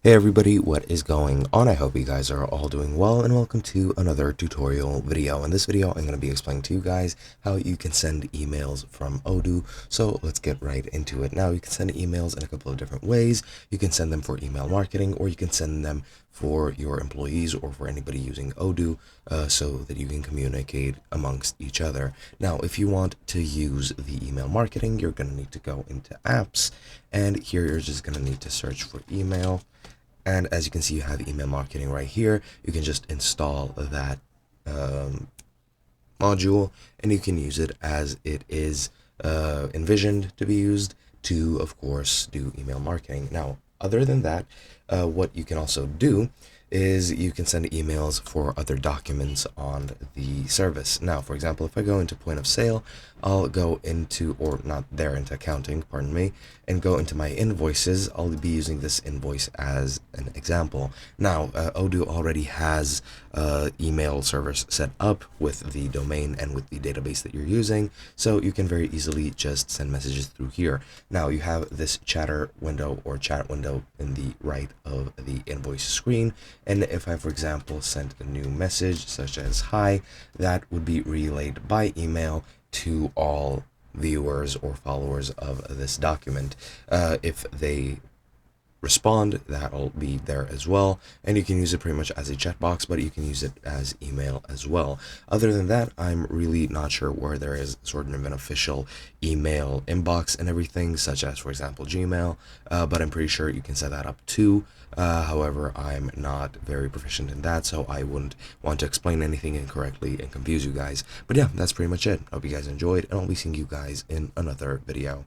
Hey everybody, what is going on? I hope you guys are all doing well, and welcome to another tutorial video. In this video, I'm going to be explaining to you guys how you can send emails from Odoo. So let's get right into it. Now, you can send emails in a couple of different ways. You can send them for email marketing, or you can send them for your employees or for anybody using Odoo, so that you can communicate amongst each other. Now, if you want to use the email marketing, you're going to need to go into apps, and here you're just going to need to search for email. And as you can see, you have email marketing right here. You can just install that module, and you can use it as it is envisioned to be used to, of course, do email marketing. Now, other than that, what you can also do is you can send emails for other documents on the service. Now, for example, if I go into point of sale, I'll go into, or not there, into accounting, pardon me, and go into my invoices. I'll be using this invoice as an example. Now, Odoo already has email servers set up with the domain and with the database that you're using, so you can very easily just send messages through here. Now, you have this chatter window or chat window in the right of the invoice screen, and if I, for example, sent a new message such as hi, that would be relayed by email to all viewers or followers of this document. If they respond, that'll be there as well, and you can use it pretty much as a chat box, but you can use it as email as well. Other than that, I'm really not sure where there is sort of an official email inbox and everything, such as, for example, Gmail, but I'm pretty sure you can set that up too. However, I'm not very proficient in that, so I wouldn't want to explain anything incorrectly and confuse you guys. But yeah, that's pretty much it. Hope you guys enjoyed, and I'll be seeing you guys in another video.